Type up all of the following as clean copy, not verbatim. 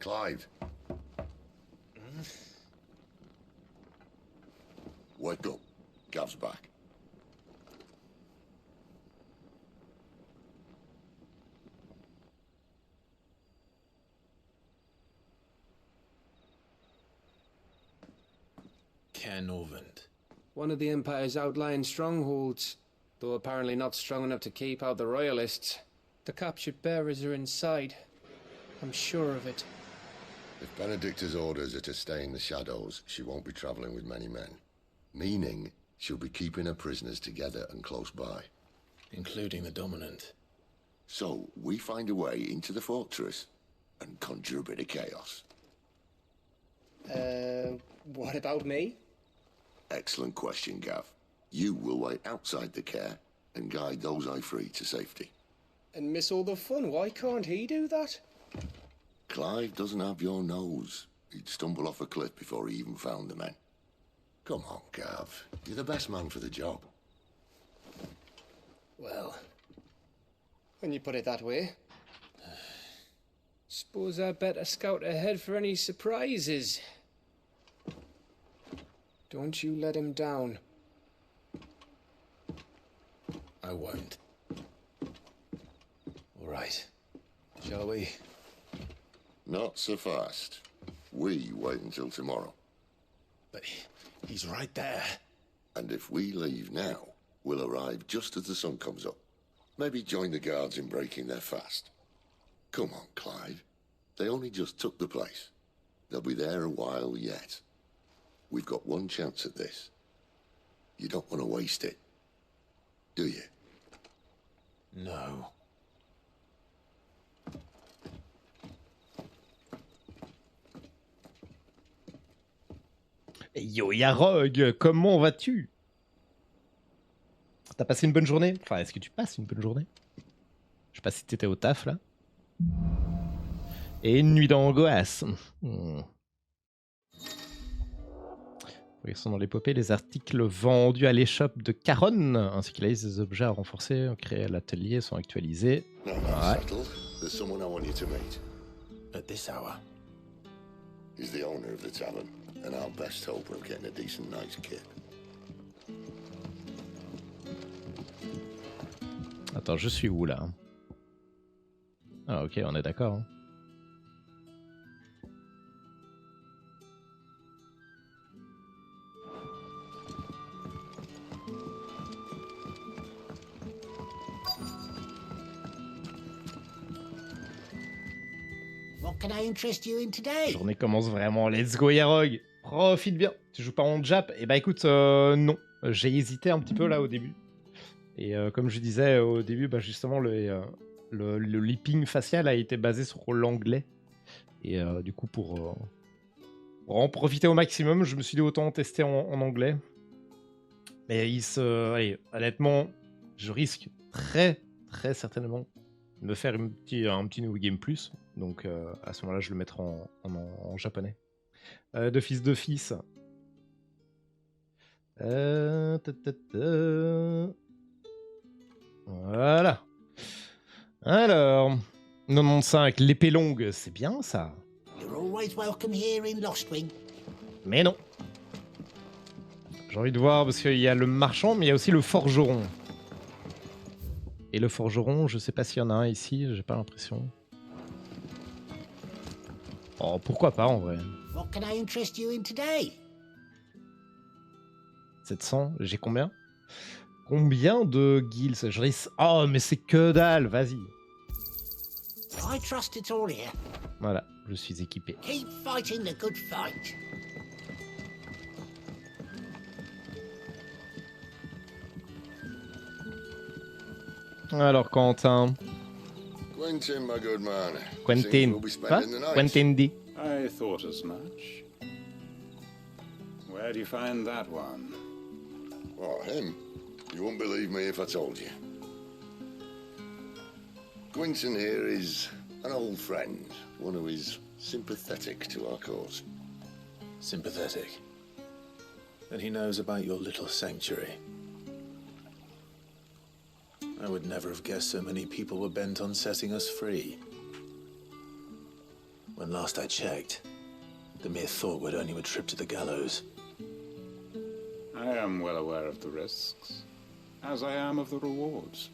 Clive. Wake up. Gav's back. Canovant. One of the Empire's outlying strongholds, though apparently not strong enough to keep out the Royalists. The captured bearers are inside. I'm sure of it. If Benedicta's orders are to stay in the shadows, she won't be travelling with many men. Meaning, she'll be keeping her prisoners together and close by. Including the dominant. So, we find a way into the fortress and conjure a bit of chaos. What about me? Excellent question, Gav. You will wait outside the care and guide those I free to safety. And miss all the fun, why can't he do that? Clive doesn't have your nose. He'd stumble off a cliff before he even found the men. Come on, Gav. You're the best man for the job. Well, when you put it that way. Suppose I'd better scout ahead for any surprises. Don't you let him down. I won't. All right. Shall we? Not so fast. We wait until tomorrow. But he's right there. And if we leave now, we'll arrive just as the sun comes up. Maybe join the guards in breaking their fast. Come on, Clive. They only just took the place. They'll be there a while yet. We've got one chance at this. You don't want to waste it, do you? No. Yo, Yarog, comment vas-tu? T'as passé une bonne journée? Enfin, est-ce que tu passes une bonne journée? Je sais pas si t'étais au taf, là. Et une nuit d'angoisse. Ils sont dans l'épopée, les articles vendus à l'échoppe de Caronne, ainsi que la liste des objets à renforcer, créés à l'atelier, sont actualisés. Ouais. There's someone I want you to meet. At this hour. He's the owner of the tavern, and our best hope of getting a decent night's kit. Attends, je suis où, là? Ah, ok, on est d'accord. Hein. What can I interest you in today? La journée commence vraiment. Let's go, Yarog. Profite bien. Tu joues pas en Jap? Eh bah écoute, non. J'ai hésité un petit peu là au début. Et comme je disais au début, bah, justement, le lipping facial a été basé sur l'anglais. Et du coup, pour en profiter au maximum, je me suis dit autant tester en anglais. Mais allez, honnêtement, je risque très certainement de me faire un petit New Game Plus. Donc à ce moment-là, je le mettrai en japonais. D'office. Voilà. Alors, 95, l'épée longue, c'est bien ça. You're always welcome here in Lostwing. Mais non. J'ai envie de voir parce qu'il y a le marchand, mais il y a aussi le forgeron. Et le forgeron, je sais pas s'il y en a un ici, j'ai pas l'impression. Oh, pourquoi pas en vrai. What can I interest you in today? 700, j'ai combien? Combien de guilds? Oh, mais c'est que dalle, vas-y. I trust it's all here. Voilà, je suis équipé. Keep fighting the good fight. Alors, Quentin. Quentin, my good man. Quentin. Seems we'll be Quoi? spending the night. Quentin dit. I thought as much. Where do you find that one? Oh, him? You wouldn't believe me if I told you. Quentin here is an old friend, one who is sympathetic to our cause. Sympathetic. And he knows about your little sanctuary. I would never have guessed so many people were bent on setting us free. When last I checked, the mere thought would earn you a trip to the gallows. I am well aware of the risks, as I am of the rewards.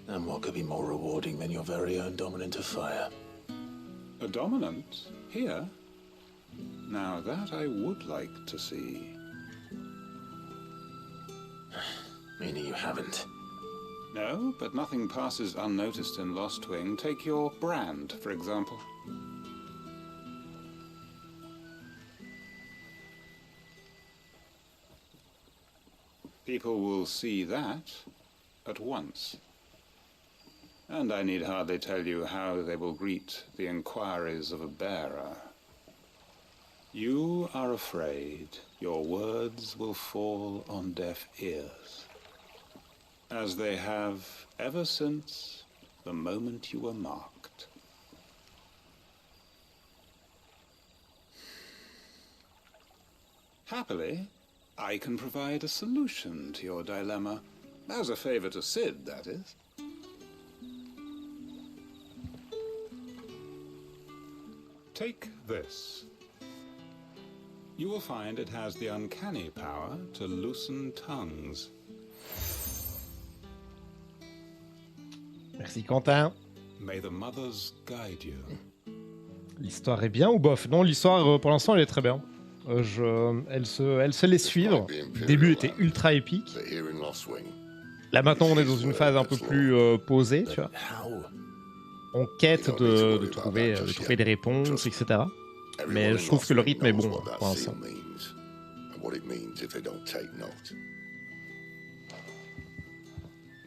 And what could be more rewarding than your very own dominant of fire? A dominant? Here? Now that I would like to see. Meaning you haven't. No, but nothing passes unnoticed in Lost Wing. Take your brand, for example. People will see that at once. And I need hardly tell you how they will greet the inquiries of a bearer. You are afraid your words will fall on deaf ears, as they have ever since the moment you were marked. Happily, I can provide a solution to your dilemma, as a favor to Sid, that is. Take this. You will find it has the uncanny power to loosen tongues. Merci Quentin. May the mothers guide you. L'histoire est bien ou bof? Non, l'histoire pour l'instant elle est très bien. Elle se laisse suivre. Le début était ultra épique. Là maintenant on est dans une phase un peu plus posée, tu vois. On quête de trouver des réponses, etc. Mais je trouve que le rythme est bon pour l'instant.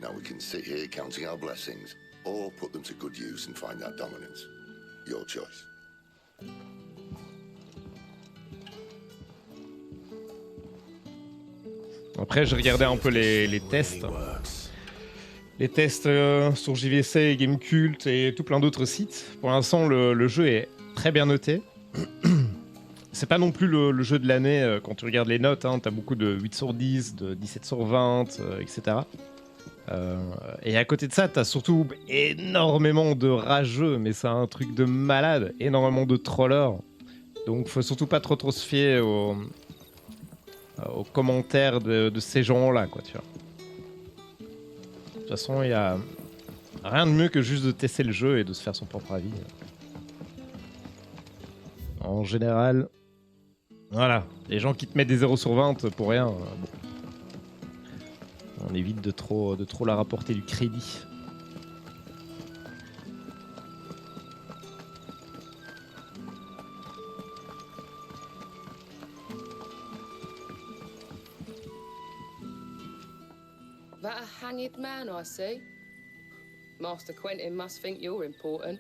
Now we can sit here counting our blessings, or put them to good use and find that dominance. Your choice. Après, j'ai regardé un peu les tests. Les tests sur JVC, Gamecult et tout plein d'autres sites. Pour l'instant, le jeu est très bien noté. C'est pas non plus le jeu de l'année quand tu regardes les notes. Hein, t'as beaucoup de 8 sur 10, de 17 sur 20, etc. Et à côté de ça, t'as surtout énormément de rageux, mais c'est un truc de malade. Énormément de trollers. Donc faut surtout pas trop se fier aux commentaires de ces gens-là, quoi, tu vois. De toute façon, il y a rien de mieux que juste de tester le jeu et de se faire son propre avis. En général, voilà, les gens qui te mettent des 0 sur 20 pour rien, bon. On évite de trop leur apporter du crédit. That a hanged man I see? Master Quentin must think you're important.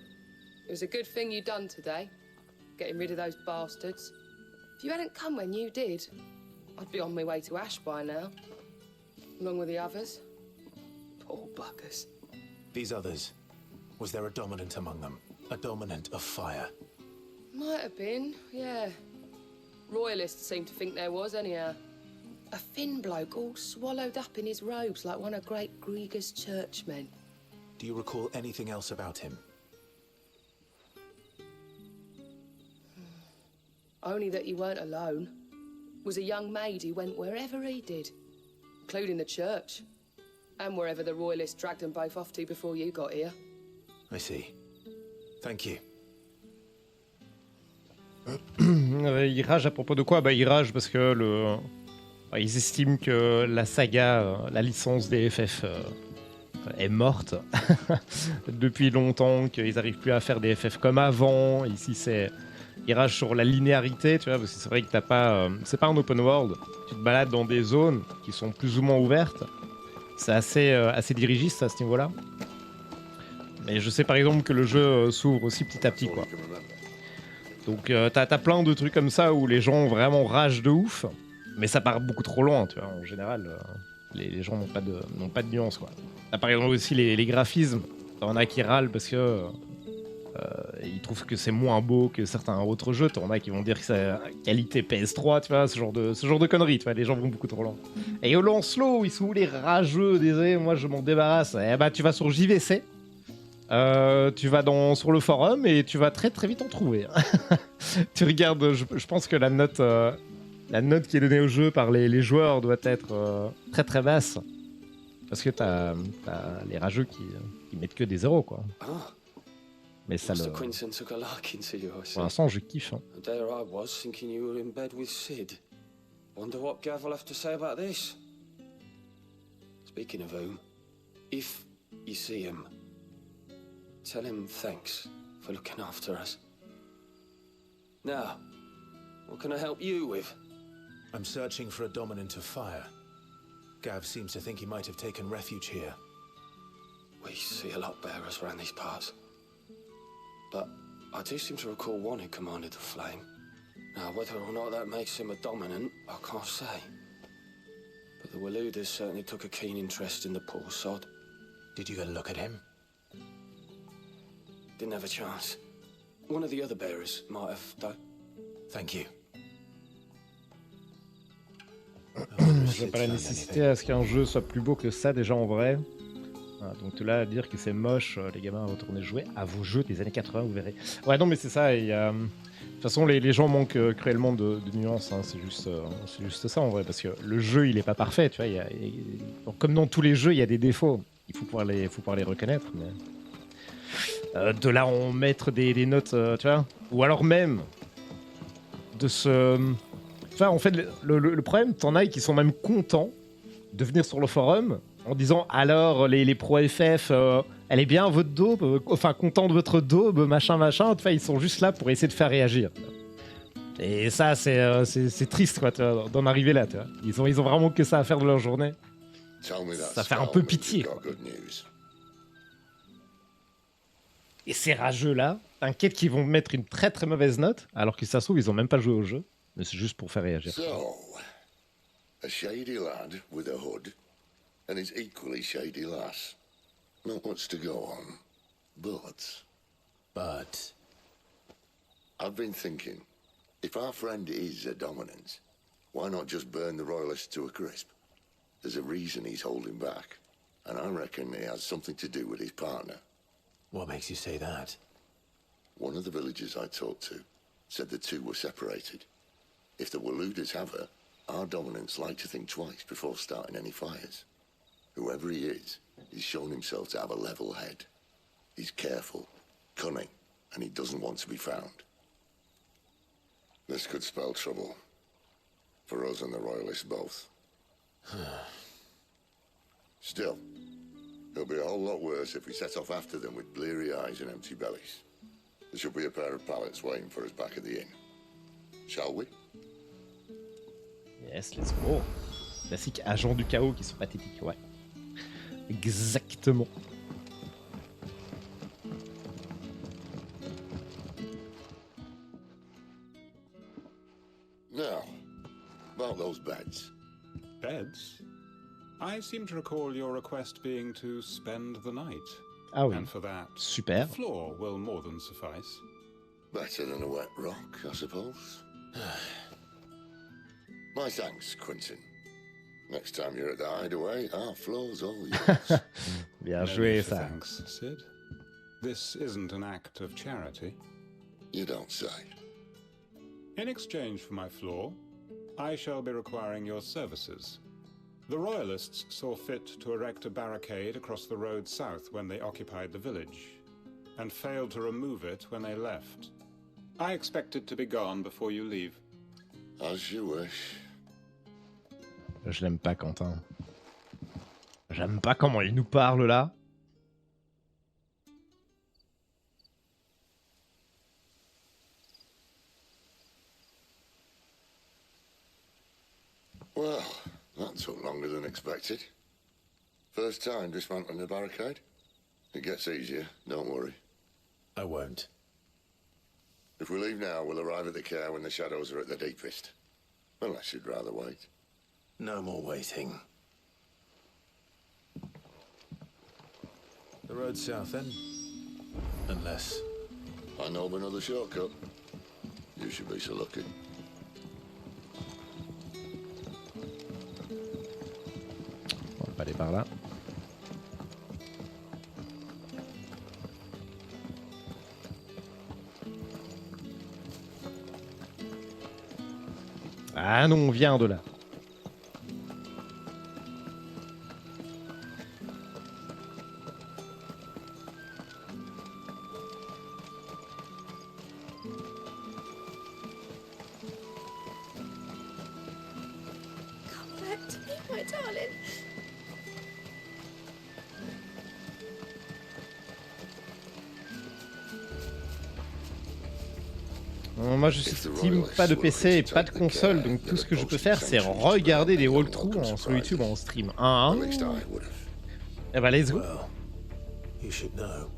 It was a good thing you done today, getting rid of those bastards. If you hadn't come when you did, I'd be on my way to Ash by now, along with the others. Poor buggers. These others, was there a dominant among them? A dominant of fire? Might have been, yeah. Royalists seem to think there was, anyhow. A thin bloke all swallowed up in his robes like one of great Grieger's churchmen. Do you recall anything else about him? Only that he weren't alone. Was a young maid who went wherever he did, including the church, and wherever the Royalists dragged them both off to before you got here. I see. Thank you. Il rage à propos de quoi? Bah, il rage parce que ils estiment que la saga, la licence des FF est morte depuis longtemps, qu'ils n'arrivent plus à faire des FF comme avant. Ici, il rage sur la linéarité, tu vois, parce que c'est vrai que t'as pas, c'est pas un open world. Tu te balades dans des zones qui sont plus ou moins ouvertes. C'est assez dirigiste à ce niveau-là. Mais je sais par exemple que le jeu s'ouvre aussi petit à petit, quoi. Donc t'as plein de trucs comme ça où les gens vraiment ragent de ouf, mais ça part beaucoup trop loin, tu vois. En général, les gens n'ont pas de nuance, quoi. T'as par exemple aussi les graphismes. T'en as qui râlent parce que ils trouvent que c'est moins beau que certains autres jeux. T'en as qui vont dire que c'est qualité PS3, tu vois, ce genre de conneries, tu vois. Les gens vont beaucoup trop loin. Et au Lancelot, ils sont où les rageux? Désolé, moi je m'en débarrasse. Eh bah tu vas sur JVC. Tu vas sur le forum et tu vas très très vite en trouver. Tu regardes, je pense que la note qui est donnée au jeu par les joueurs doit être très très basse. Parce que t'as les rageux qui mettent que des zéros, quoi. Mais ça Mr. Quinton took a liking to you, I see. Pour l'instant, je kiffe. Hein. And there I was, thinking you were in bed with Sid. Wonder what Gav will have to say about this. Speaking of whom, if you see him, tell him thanks for looking after us. Now, what can I help you with? I'm searching for a dominant of fire. Gav seems to think he might have taken refuge here. We see a lot bearers around these parts. But I do seem to recall one who commanded the flame. Now, whether or not that makes him a dominant, I can't say. But the Waluders certainly took a keen interest in the poor sod. Did you get a look at him? Didn't have a chance. One of the other bearers might have, though. Thank you. Je vois pas la nécessité à ce qu'un jeu soit plus beau que ça déjà en vrai. Voilà, donc là, à dire que c'est moche, les gamins, retournez jouer à vos jeux des années 80, vous verrez. Ouais, non, mais c'est ça. Et, de toute façon, les gens manquent cruellement de nuances. Hein, c'est juste ça en vrai, parce que le jeu, il est pas parfait. Tu vois, donc, comme dans tous les jeux, il y a des défauts. Il faut pouvoir les reconnaître. Mais... de là, on mettre des notes, tu vois, ou alors même de se. Enfin, en fait, le problème, t'en as qui sont même contents de venir sur le forum en disant alors les pro FF, elle est bien votre daube, enfin content de votre daube, machin. Enfin, ils sont juste là pour essayer de faire réagir. Et ça, c'est triste quoi, d'en arriver là. Tu vois. Ils ont vraiment que ça à faire de leur journée. Ça fait un peu pitié. Quoi. Et ces rageux là, t'inquiète qu'ils vont mettre une très très mauvaise note, alors que ça se trouve ils ont même pas joué au jeu. Mais c'est juste pour faire réagir. So, a shady lad with a hood, and his equally shady lass. Not much to go on, but... I've been thinking, if our friend is a dominant, why not just burn the royalists to a crisp? There's a reason he's holding back, and I reckon it has something to do with his partner. What makes you say that? One of the villagers I talked to said the two were separated. If the Waluders have her, our dominants like to think twice before starting any fires. Whoever he is, he's shown himself to have a level head. He's careful, cunning, and he doesn't want to be found. This could spell trouble. For us and the Royalists both. Still, it'll be a whole lot worse if we set off after them with bleary eyes and empty bellies. There should be a pair of pallets waiting for us back at the inn. Shall we? Yes, let's go. Classique agents du chaos qui sont pathétiques, ouais. Exactement. Now, about those beds. Beds? I seem to recall your request being to spend the night. Ah oui. And for that, Super. the floor will more than suffice. Better than a wet rock, I suppose. My thanks, Quinton. Next time you're at the hideaway, our floor's all yours. Bien No joué, need for ça. thanks, Sid. This isn't an act of charity. You don't say. In exchange for my floor, I shall be requiring your services. The Royalists saw fit to erect a barricade across the road south when they occupied the village, and failed to remove it when they left. I expect it to be gone before you leave. As you wish. Je l'aime pas, Quentin. J'aime pas comment il nous parle là. Well, that took longer than expected. First time dismantling the barricade? It gets easier, don't worry. I won't. If we leave now, we'll arrive at the care when the shadows are at the deepest. Unless you'd rather wait. No more waiting. The road south then? Unless... I know of another shortcut. You should be so lucky. On va pas aller par là. Ah non, on vient de là. Come back to me, my darling. Moi je suis team pas de PC et pas de console, donc tout ce que je peux faire c'est regarder des walkthroughs sur YouTube en stream 1 à 1. Et bah let's go. Well, you should know.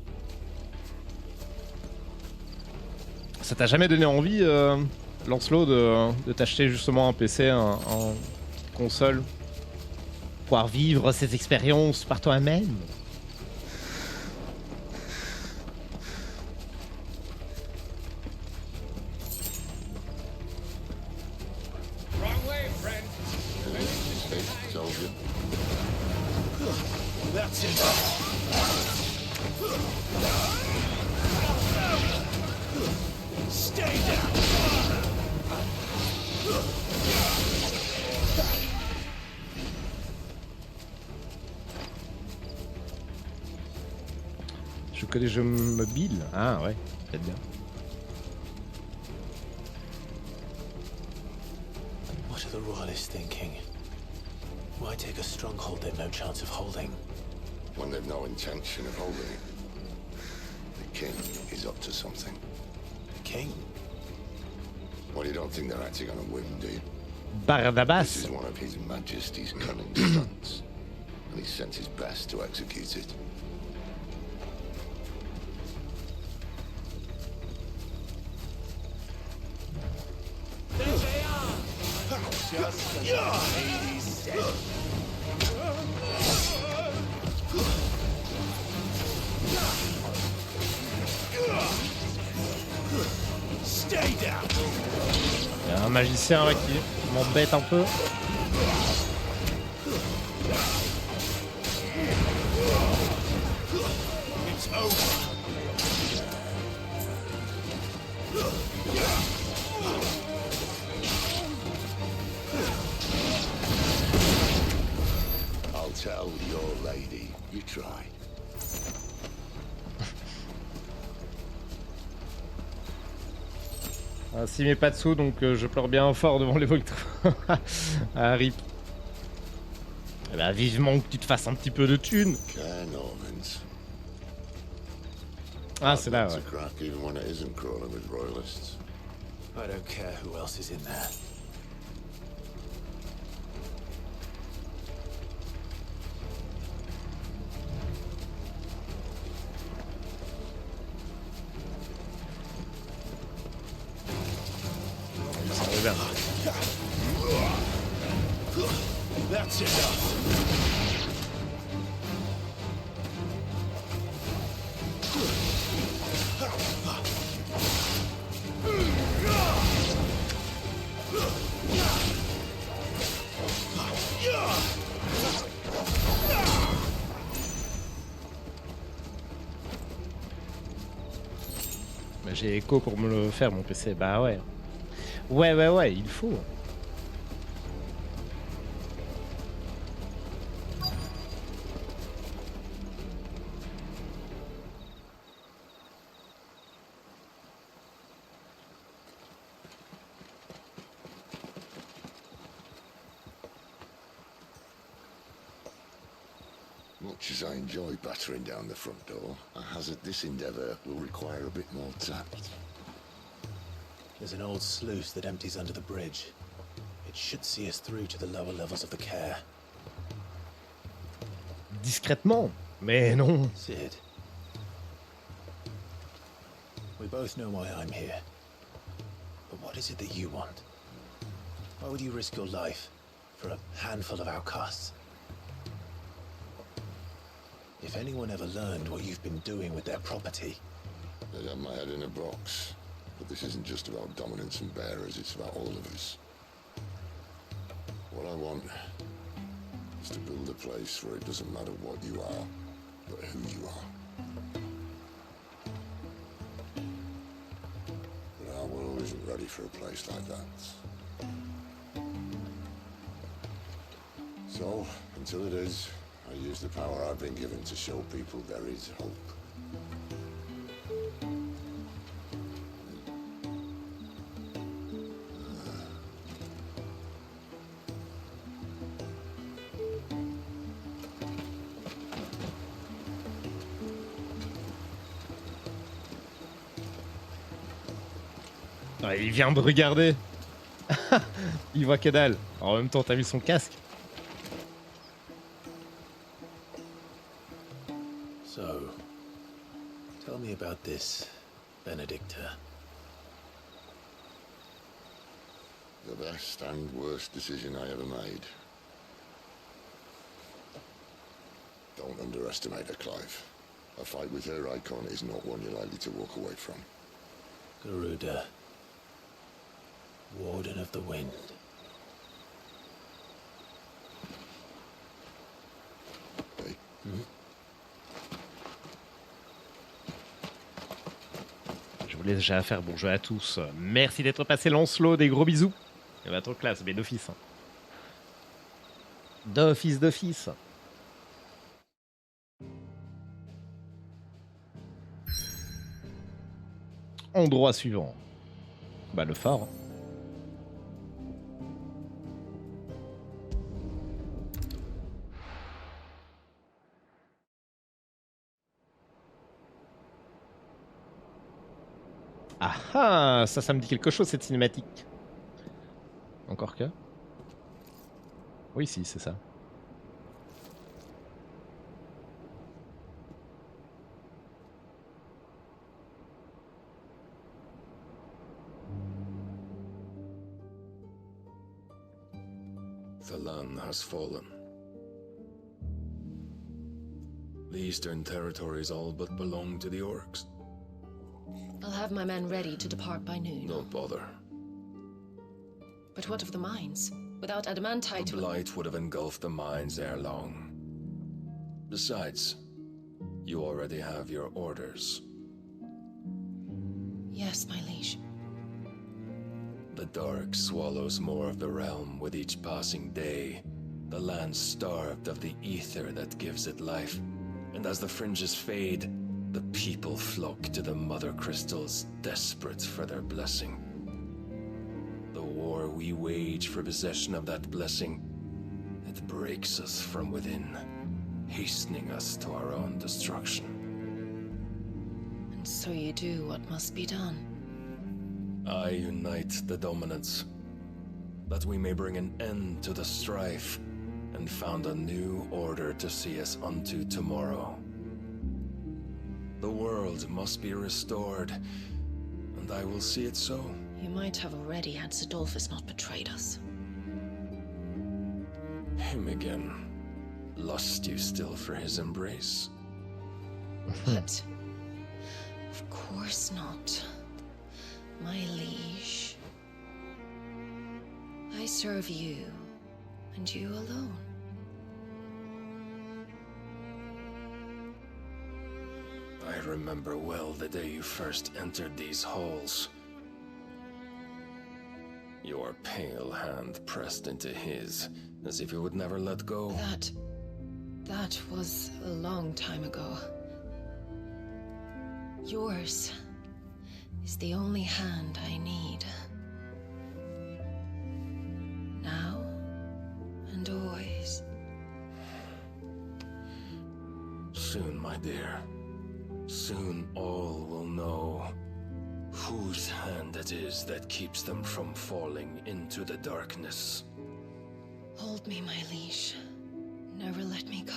Ça t'a jamais donné envie, Lancelot, de t'acheter justement un PC, un console, pouvoir vivre ces expériences par toi-même? That's it. Stay down. Je connais les jeux mobiles. Ah ouais, peut-être bien. What are the royalists thinking? Why take a stronghold they've no chance of holding? When they've no intention of holding it. The king is up to something. The king? Well, you don't think they're acting on a whim, do you? This Barnabas. is one of His Majesty's cunning stunts, and he's sent his best to execute it. There they are! Just as the lady said. Stay down! Il y a un magicien là qui m'embête un peu. It's over. I'll tell your lady you tried. S'il met pas de sous, donc je pleure bien fort devant les walkthroughs. Ah, rip. Eh ben, vivement que tu te fasses un petit peu de thunes. Ah, c'est là, ouais. I don't care who else is in there. That's enough. Bah, j'ai écho pour me le faire mon PC, bah ouais. Ouais, il faut. Much as I enjoy battering down the front door, I hazard this endeavour will require a bit more tact. There's an old sluice that empties under the bridge. It should see us through to the lower levels of the care. Discrètement, mais non. Sid. We both know why I'm here. But what is it that you want? Why would you risk your life for a handful of outcasts? If anyone ever learned what you've been doing with their property... They'd have my head in a box. But this isn't just about dominance and bearers, it's about all of us. What I want is to build a place where it doesn't matter what you are, but who you are. But our world isn't ready for a place like that. So, until it is, I use the power I've been given to show people there is hope. Ah, il vient de regarder. Il voit que dalle. En même temps, t'as vu son casque? So, tell me about this, Benedicta. The best and worst decision I ever made. Don't underestimate her, Clive. A fight with her icon is not one you're likely to walk away from. Garuda, Warden of the Wind. Hey? Je vous laisse déjà faire bonjour à tous. Merci d'être passé, Lancelot, des gros bisous. Il va trop classe, mais d'office. D'office, d'office. Endroit suivant. Bah, le phare. Ah ah, ça me dit quelque chose cette cinématique. Encore que. Oui, si, c'est ça. The land has fallen. The eastern territories all but belong to the orcs. I'll have my men ready to depart by noon. Don't bother. But what of the mines? Without adamantite... The blight would have engulfed the mines ere long. Besides, you already have your orders. Yes, my liege. The dark swallows more of the realm with each passing day. The land starved of the ether that gives it life. And as the fringes fade, the people flock to the mother crystals, desperate for their blessing. The war we wage for possession of that blessing, it breaks us from within, hastening us to our own destruction. And so you do what must be done. I unite the dominants, that we may bring an end to the strife, and found a new order to see us unto tomorrow. The world must be restored, and I will see it so. You might have already had Sidolphus not betrayed us. Him again. Lust you still for his embrace? But... of course not. My liege. I serve you, and you alone. I remember well the day you first entered these halls. Your pale hand pressed into his, as if you would never let go. That was a long time ago. Yours is the only hand I need. Now and always. Soon, my dear. Soon all will know whose hand it is that keeps them from falling into the darkness. Hold me, my liege. Never let me go.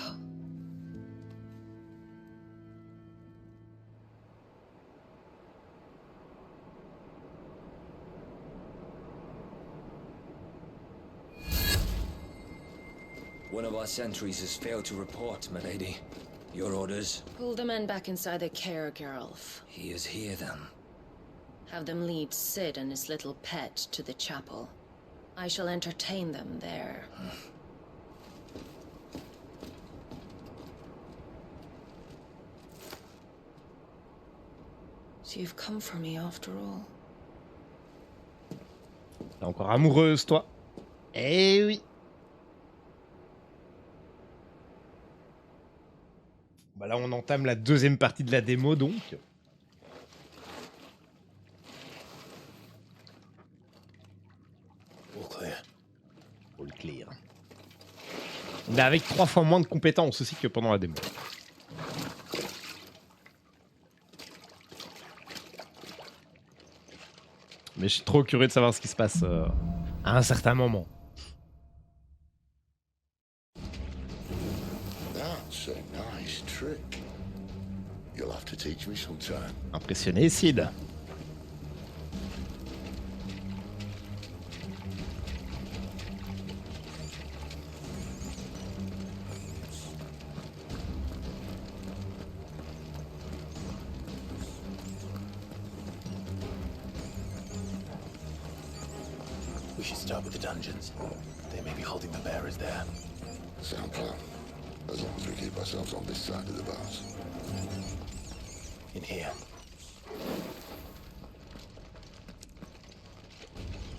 One of our sentries has failed to report, milady. Your orders? Pull the men back inside the care, Geralf. He is here, then. Have them lead Sid and his little pet to the chapel. I shall entertain them there. So you've come for me after all. T'es encore amoureuse, toi. Eh oui. Bah là, on entame la deuxième partie de la démo, donc. All clear. Mais avec 3 fois moins de compétences aussi que pendant la démo. Mais je suis trop curieux de savoir ce qui se passe à un certain moment. That's a nice trick. You'll have to teach me sometime. Impressionné, Sid. We should start with the dungeons. They may be holding the bearers there. Sound plan. As long as we keep ourselves on this side of the bars. In here.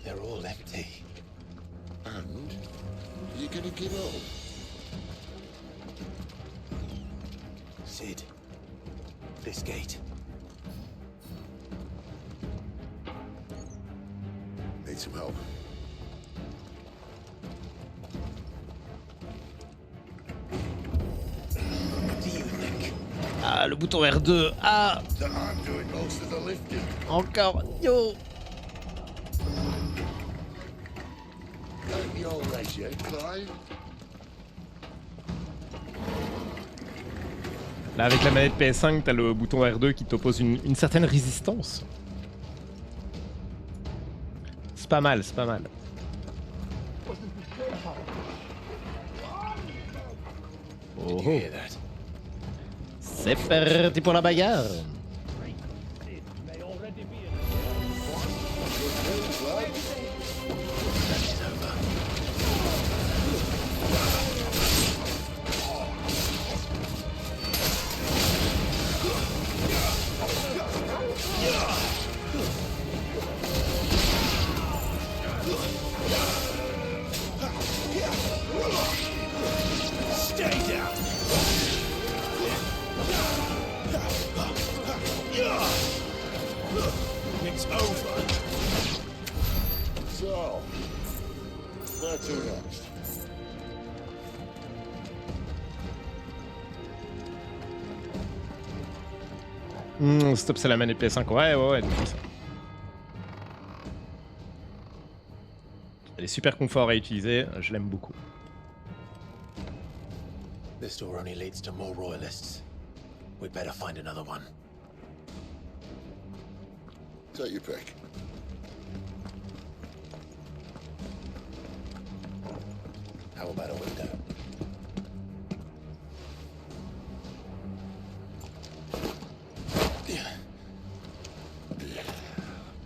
They're all empty. And? You're gonna give up? Sid. This gate. Need some help. What do you think? Ah, le bouton R2. Ah, I'm doing most of the lifting. encore. Yo. Don't your legs yet, Clive? Là, avec la manette PS5, t'as le bouton R2 qui t'oppose une certaine résistance. C'est pas mal, c'est pas mal. Oh, oh. C'est parti pour la bagarre. It's over. So, where to next? Stop, c'est la manette PS5. Ouais, depuis ça. Elle est super confort à utiliser, je l'aime beaucoup. This door only leads to more royalists. We'd better find another one. Take your pick. How about a window?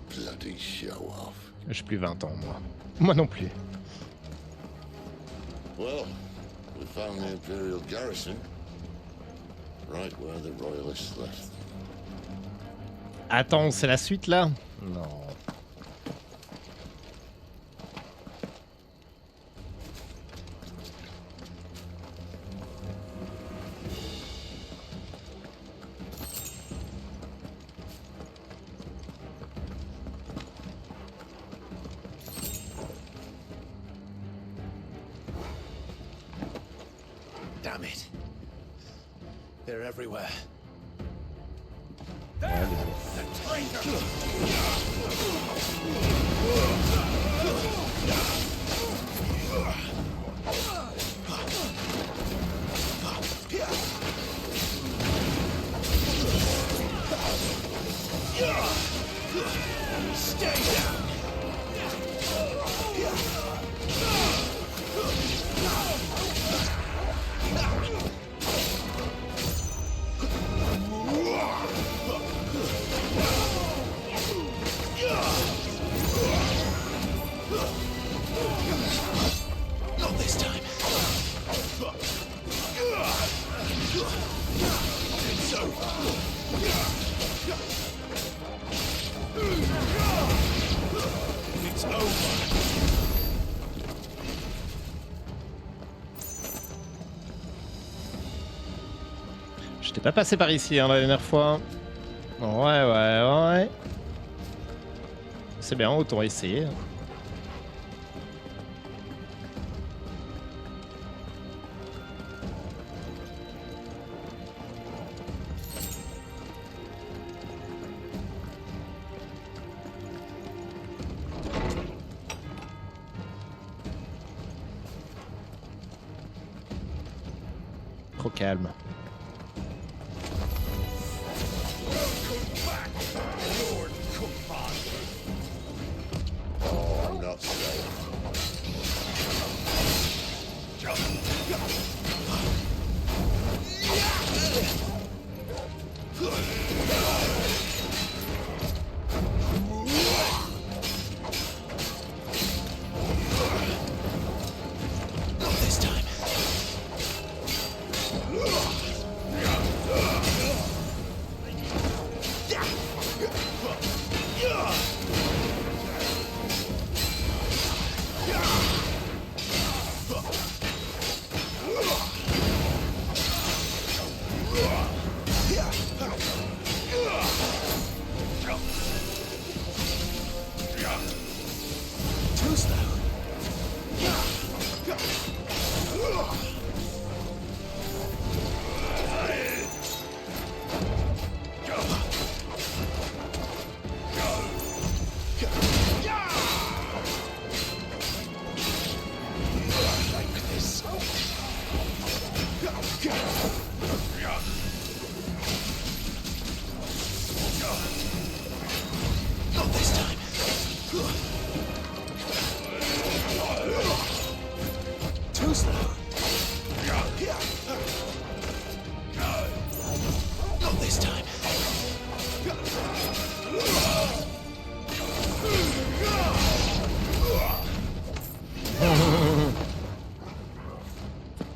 Bloody show off. J'ai plus 20 ans, moi. Moi non plus. Well, we found the Imperial garrison. Right where the Royalists left. Attends, c'est la suite là? Non. Damn it. They're everywhere. Not this time. It's over. It's over. J'étais pas passé par ici hein, la dernière fois. Ouais. C'est bien, autant essayer. Trop calme.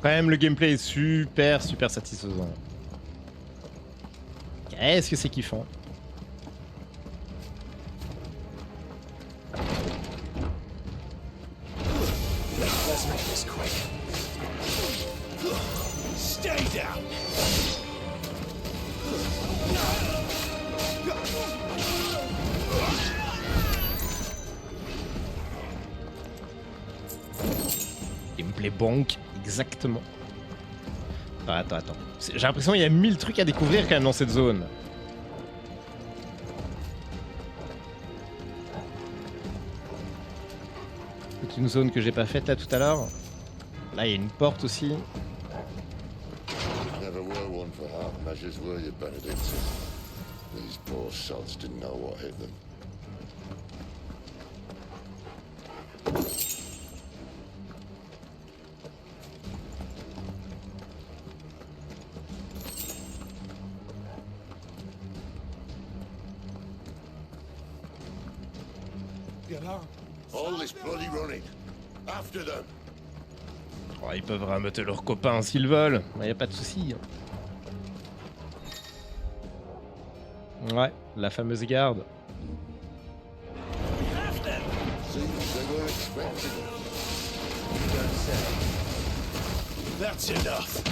Quand même, le gameplay est super satisfaisant. Qu'est-ce que c'est kiffant. Let's make this quick. Stay down. Gameplay bonk, exactement. Attends. J'ai l'impression qu'il y a 1000 trucs à découvrir quand même dans cette zone. C'est une zone que j'ai pas faite là tout à l'heure. Là, il y a une porte aussi. Never were one for half measures, were you, Benedict? These poor sods didn't know what hit them. All this bloody running. After them. Oh, ils peuvent rameuter leurs copains s'ils veulent. Y a pas de souci. Ouais, la fameuse garde. That's enough.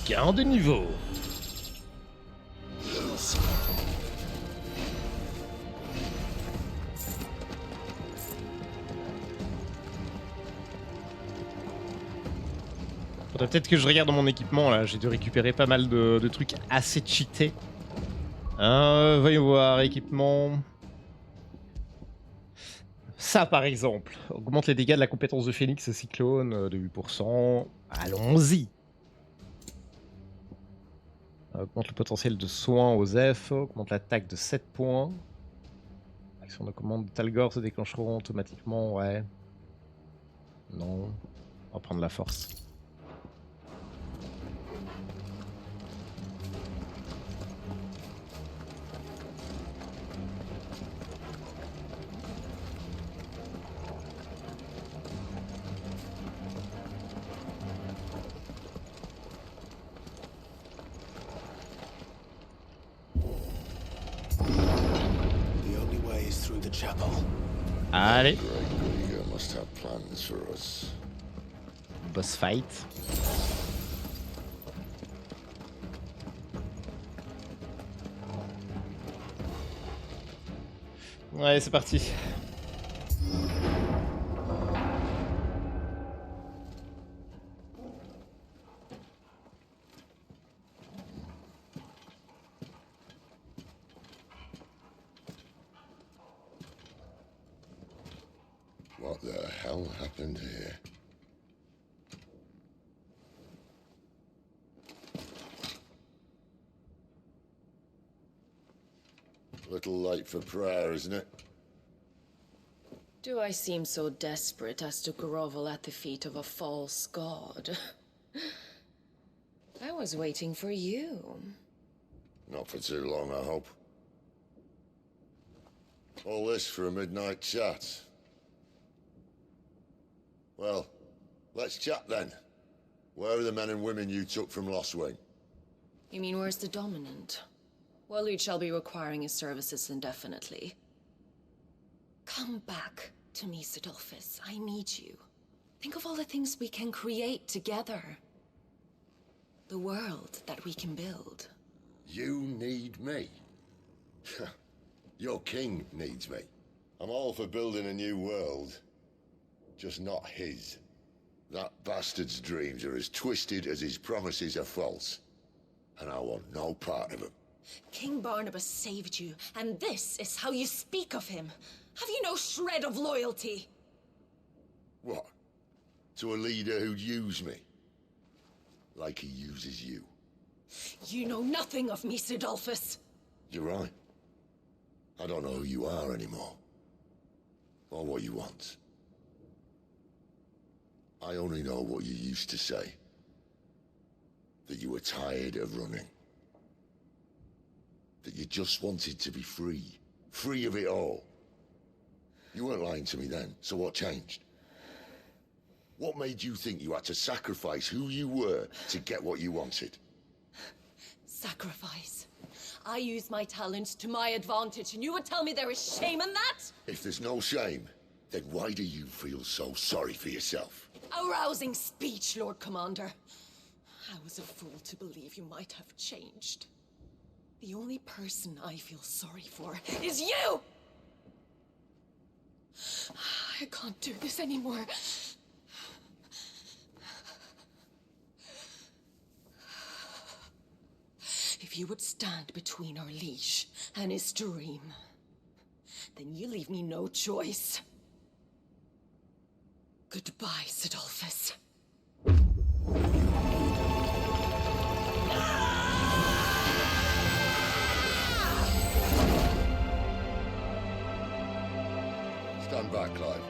Gain de niveau. Faudrait peut-être que je regarde dans mon équipement là, j'ai dû récupérer pas mal de trucs assez cheatés. Voyons voir, équipement. Ça par exemple, augmente les dégâts de la compétence de Phoenix et Cyclone de 8%. Allons-y. Augmente le potentiel de soins aux F, augmente l'attaque de 7 points. Action de commande de Talgor se déclencheront automatiquement, ouais. Non, on va prendre la force. Allez. Boss fight. Ouais, c'est parti. What the hell happened here? Little late for prayer, isn't it? Do I seem so desperate as to grovel at the feet of a false god? I was waiting for you. Not for too long, I hope. All this for a midnight chat. Well, let's chat then. Where are the men and women you took from Lost Wing? You mean where's the dominant? Waleed shall be requiring his services indefinitely. Come back to me, Sidolphus. I need you. Think of all the things we can create together. The world that we can build. You need me? Your king needs me. I'm all for building a new world. Just not his. That bastard's dreams are as twisted as his promises are false. And I want no part of them. King Barnabas saved you, and this is how you speak of him. Have you no shred of loyalty? What? To a leader who'd use me? Like he uses you? You know nothing of me, Sidolphus. You're right. I don't know who you are anymore. Or what you want. I only know what you used to say. That you were tired of running. That you just wanted to be free. Free of it all. You weren't lying to me then, so what changed? What made you think you had to sacrifice who you were to get what you wanted? Sacrifice? I use my talents to my advantage, and you would tell me there is shame in that? If there's no shame, then why do you feel so sorry for yourself? A rousing speech, Lord Commander. I was a fool to believe you might have changed. The only person I feel sorry for is you! I can't do this anymore. If you would stand between our liege and his dream, then you leave me no choice. Goodbye, Sidolphus. Stand back, Clive.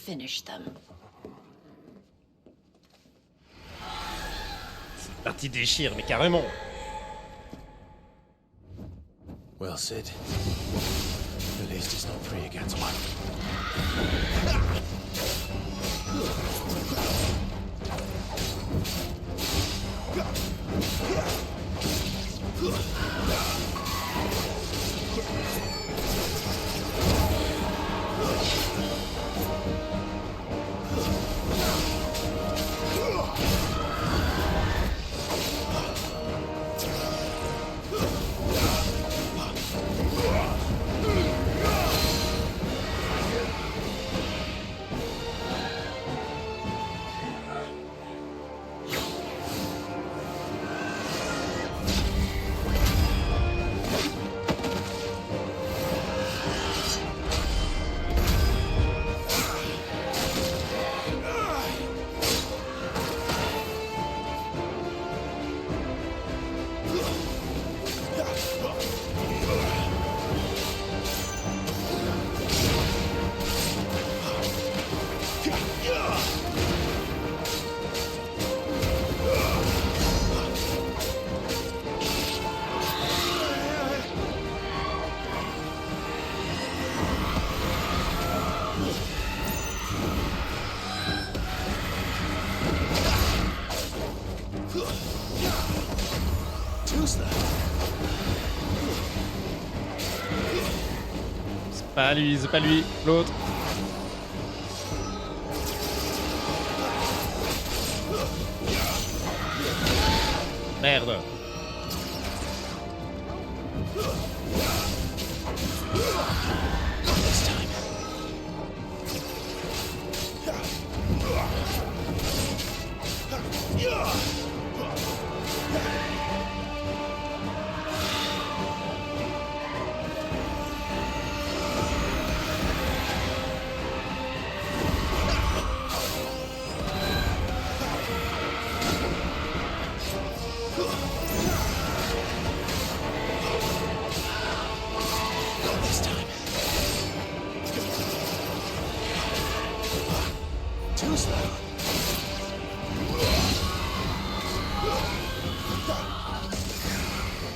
finish them. C'est parti déchire, mais carrément. Well, Sid. At least it's not 3 against 1. C'est pas lui, l'autre. Merde.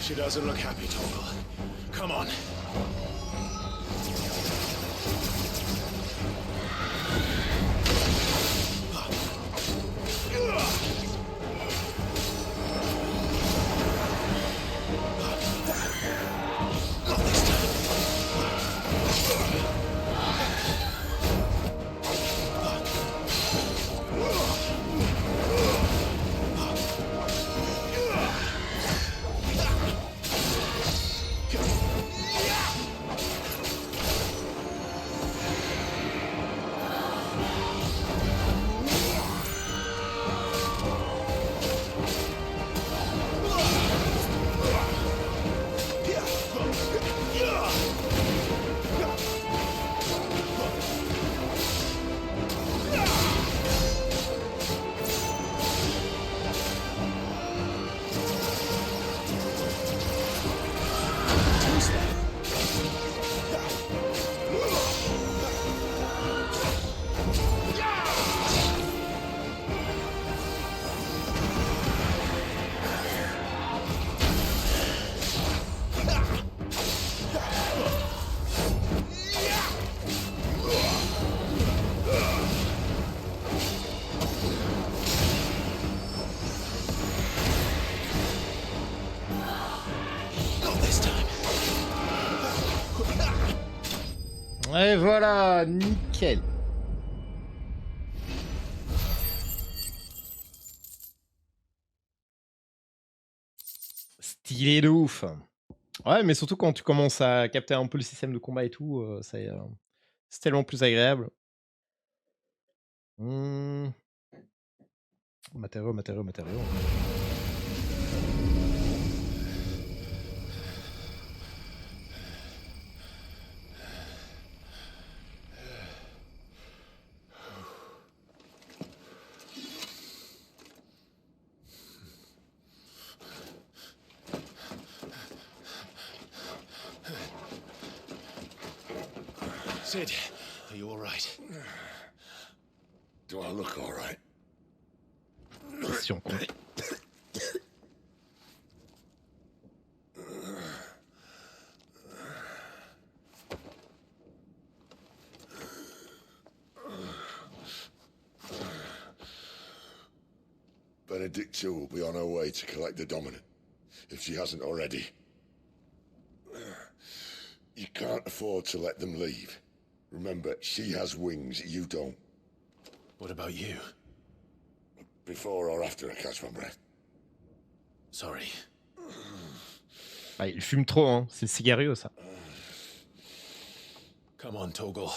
She doesn't look happy, Toggle. Come on. Et voilà, nickel. Stylé de ouf. Ouais, mais surtout quand tu commences à capter un peu le système de combat et tout, c'est tellement plus agréable. Matériaux. Sid, are you all right? I look all right. Question con. Benedicta will be on her way to collect the dominant, if she hasn't already. You can't afford to let them leave. Remember, she has wings, you don't. What about you? Before or after I catch my breath? Sorry. Ah, il fume trop, hein. C'est cigario, ça. Come on, Toggle.